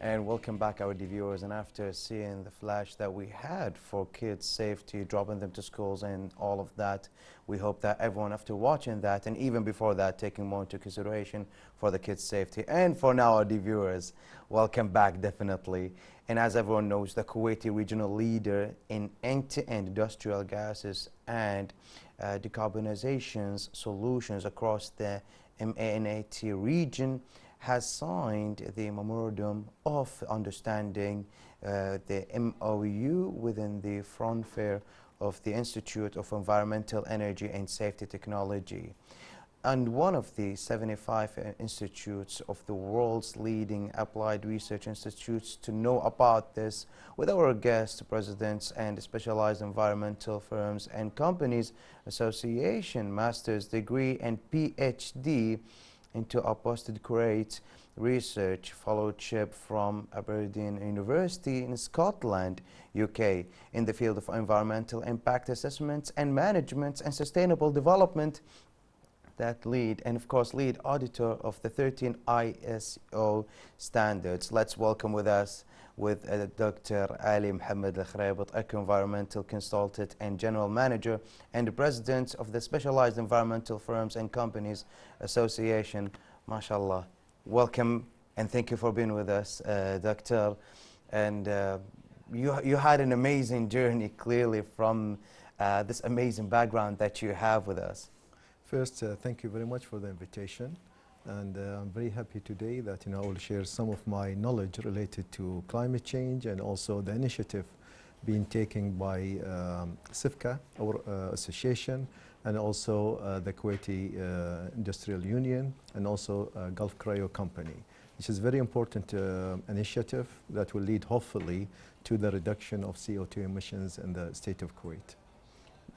And welcome back, our viewers. And after seeing the flash that we had for kids' safety, dropping them to schools and all of that, we hope that everyone, after watching that, and even before that, taking more into consideration for the kids' safety. And for now, our viewers, welcome back, definitely. And as everyone knows, the Kuwaiti regional leader in end-to-end industrial gases and decarbonization solutions across the MENAT region has signed the Memorandum of Understanding, the MOU, within the frontier of the Institute of Environmental Energy and Safety Technology. And one of the 75 institutes of the world's leading applied research institutes to know about this with our guest presidents and specialized environmental firms and companies association, master's degree and PhD into a postgraduate research fellowship from Aberdeen University in Scotland, UK, in the field of environmental impact assessments and management and sustainable development, that lead, and of course lead auditor of the 13 ISO standards. Let's welcome with us Dr. Ali Mohammed Al-Khuraibet, eco-environmental consultant and general manager and the president of the Specialized Environmental Firms and Companies Association. MashaAllah. Welcome and thank you for being with us, Doctor. And you had an amazing journey, clearly, from this amazing background that you have with us. First, thank you very much for the invitation. And I'm very happy today that I will share some of my knowledge related to climate change and also the initiative being taken by SIFCA, our association, and also the Kuwaiti Industrial Union, and also Gulf Cryo Company, which is a very important initiative that will lead, hopefully, to the reduction of CO2 emissions in the state of Kuwait.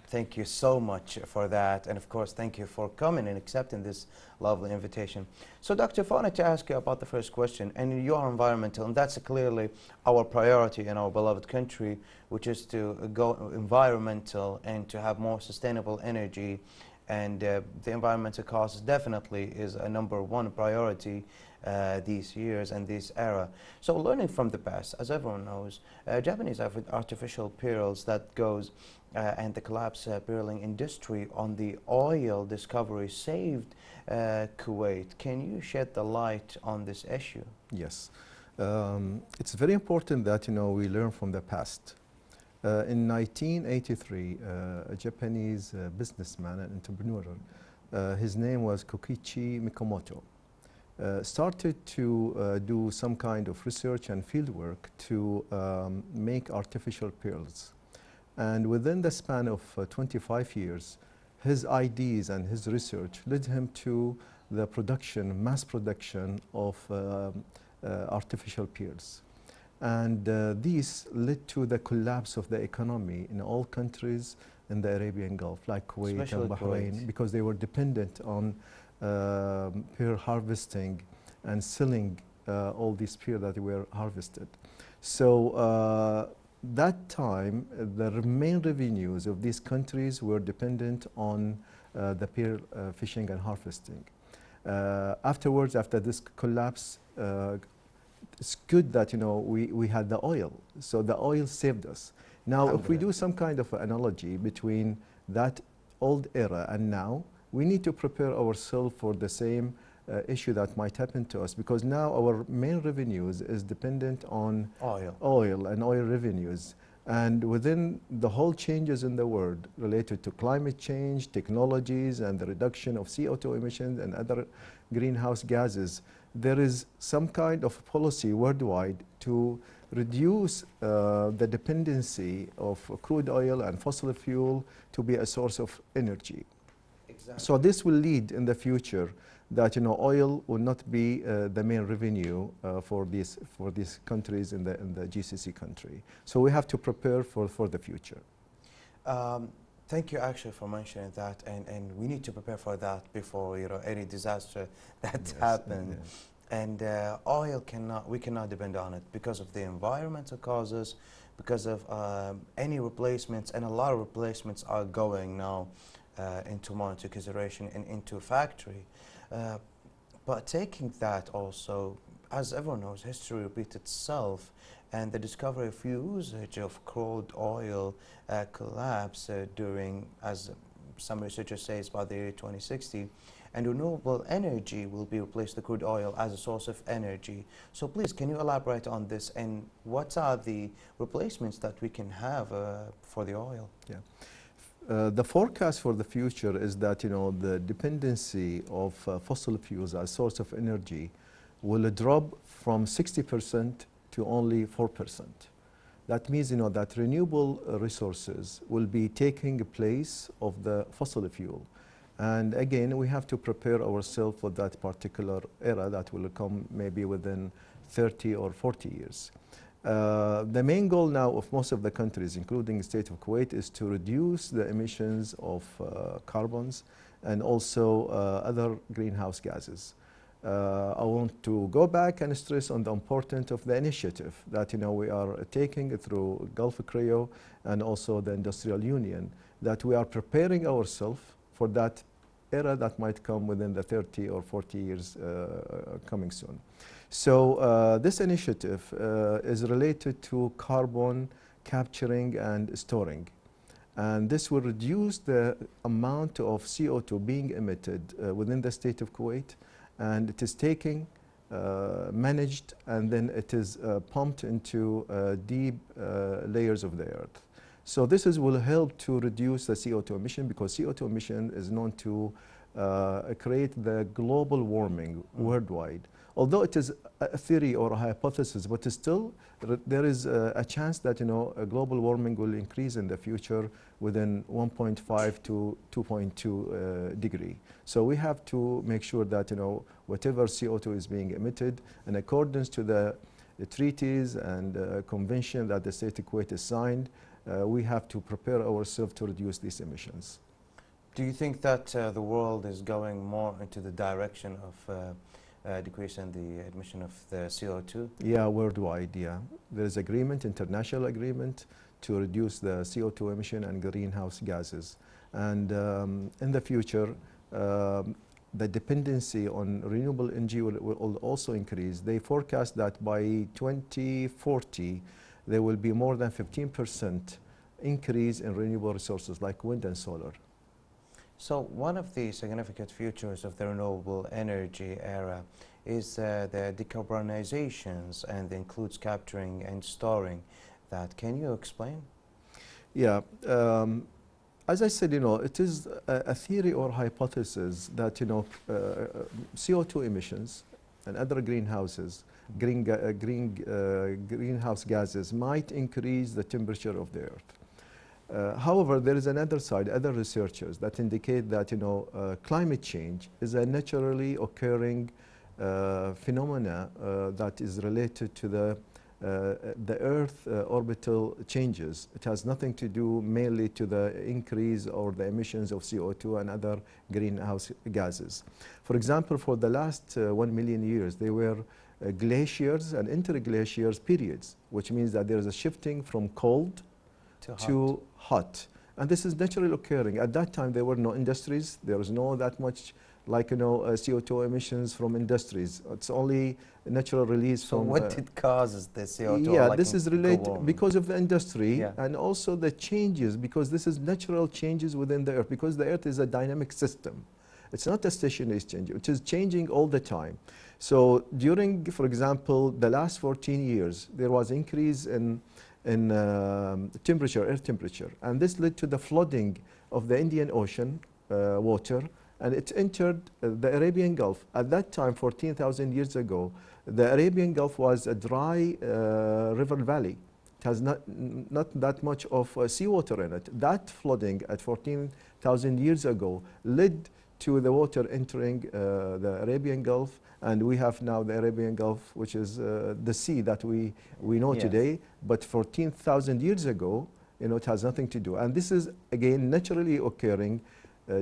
Thank you so much for that, and of course thank you for coming and accepting this lovely invitation. So Doctor, I wanted to ask you about the first question, and you are environmental, and that's clearly our priority in our beloved country, which is to go environmental and to have more sustainable energy, and the environmental cause definitely is a #1 priority these years and this era. So learning from the past, as everyone knows, Japanese artificial perils that goes and the collapse pearling industry on the oil discovery saved Kuwait. Can you shed the light on this issue? Yes. It's very important that we learn from the past. In 1983, a Japanese businessman and entrepreneur, his name was Kokichi Mikomoto, started to do some kind of research and fieldwork to make artificial pearls. And within the span of 25 years, his ideas and his research led him to the production, mass production of artificial pearls. And this led to the collapse of the economy in all countries in the Arabian Gulf, like Kuwait and Bahrain, because they were dependent on pearl harvesting and selling all these pearls that were harvested. So that time, the main revenues of these countries were dependent on the pearl fishing and harvesting. Afterwards, after this collapse, it's good that we had the oil, so the oil saved us. Now, if we do some kind of analogy between that old era and now, we need to prepare ourselves for the same issue that might happen to us, because now our main revenues is dependent on oil and oil revenues. And within the whole changes in the world related to climate change, technologies, and the reduction of CO2 emissions and other greenhouse gases, there is some kind of policy worldwide to reduce the dependency of crude oil and fossil fuel to be a source of energy. Exactly. So this will lead in the future that oil will not be the main revenue for these countries in the GCC country. So we have to prepare for the future. Thank you actually for mentioning that, and we need to prepare for that before any disaster that happens. Yeah. And oil we cannot depend on it because of the environmental causes, because of any replacements, and a lot of replacements are going now into more consideration and into factory. But taking that also, as everyone knows, history repeats itself, and the discovery of usage of crude oil collapsed during, as some researchers say, by the year 2060, and renewable energy will be replaced the crude oil as a source of energy. So please, can you elaborate on this, and what are the replacements that we can have for the oil? Yeah. The forecast for the future is that, you know, the dependency of fossil fuels as source of energy will drop from 60% to only 4%. That means, you know, that renewable resources will be taking place of the fossil fuel. And again, we have to prepare ourselves for that particular era that will come maybe within 30 or 40 years. The main goal now of most of the countries, including the state of Kuwait, is to reduce the emissions of carbons and also other greenhouse gases. I want to go back and stress on the importance of the initiative that, you know, we are taking through Gulf CREO and also the Industrial Union, that we are preparing ourselves for that era that might come within the 30 or 40 years coming soon. So this initiative is related to carbon capturing and storing. And this will reduce the amount of CO2 being emitted within the state of Kuwait, and it is taking, managed, and then it is pumped into deep layers of the earth. So this will help to reduce the CO2 emission, because CO2 emission is known to create the global warming worldwide. Although it is a theory or a hypothesis, but still there is a chance that, you know, global warming will increase in the future within 1.5 to 2.2 degree. So we have to make sure that, you know, whatever CO2 is being emitted, in accordance to the treaties and convention that the state of Kuwait has signed, we have to prepare ourselves to reduce these emissions. Do you think that the world is going more into the direction of decreasing the emission of the CO2? Yeah, worldwide, yeah. There is agreement, international agreement, to reduce the CO2 emission and greenhouse gases. And in the future, the dependency on renewable energy will also increase. They forecast that by 2040, there will be more than 15% increase in renewable resources like wind and solar. So one of the significant features of the renewable energy era is the decarbonizations, and includes capturing and storing that. Can you explain? Yeah. As I said, you know, it is a theory or hypothesis that, you know, CO2 emissions and other greenhouse gases might increase the temperature of the earth. However, there is another side, other researchers that indicate that, you know, climate change is a naturally occurring phenomena that is related to the Earth orbital changes. It has nothing to do mainly to the increase or the emissions of CO2 and other greenhouse gases. For example, for the last 1 million years, there were glaciers and interglaciers periods, which means that there is a shifting from cold to hot. And this is naturally occurring. At that time, there were no industries. There was no that much, like, you know, CO2 emissions from industries. It's only natural release from... So what causes the CO2? Yeah, like this is related because of the industry, and also the changes, because this is natural changes within the earth, because the earth is a dynamic system. It's not a stationary change. It is changing all the time. So during, for example, the last 14 years, there was increase in temperature, earth temperature, and this led to the flooding of the Indian Ocean water, and it entered the Arabian Gulf. At that time, 14,000 years ago, the Arabian Gulf was a dry river valley. It has not that much of seawater in it. That flooding at 14,000 years ago led to the water entering the Arabian Gulf, and we have now the Arabian Gulf, which is the sea that we know today. But 14,000 years ago, you know, it has nothing to do. And this is, again, naturally occurring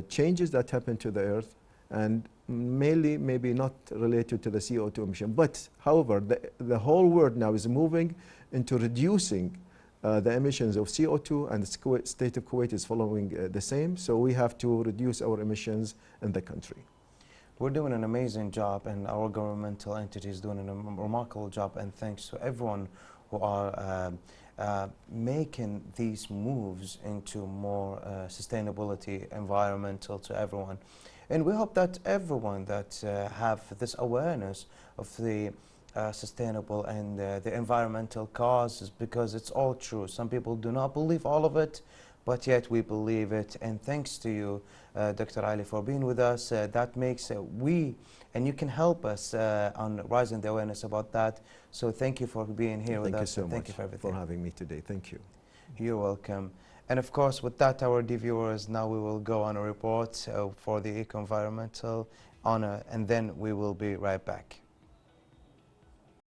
changes that happen to the earth, and mainly maybe not related to the CO2 emission. But, however, the whole world now is moving into reducing the emissions of CO2, and the state of Kuwait is following the same. So we have to reduce our emissions in the country. We're doing an amazing job, and our governmental entities doing a remarkable job, and thanks to everyone who are making these moves into more sustainability, environmental to everyone. And we hope that everyone that have this awareness of the sustainable and the environmental causes, because it's all true. Some people do not believe all of it, but yet we believe it. And thanks to you, Dr. Ali, for being with us. That makes and you can help us on raising the awareness about that. So thank you for being here with us. Thank you so much thank you for everything. for having me today. Thank you. You're welcome. And of course, with that, our dear viewers, now we will go on a report for the eco-environmental honor, and then we will be right back.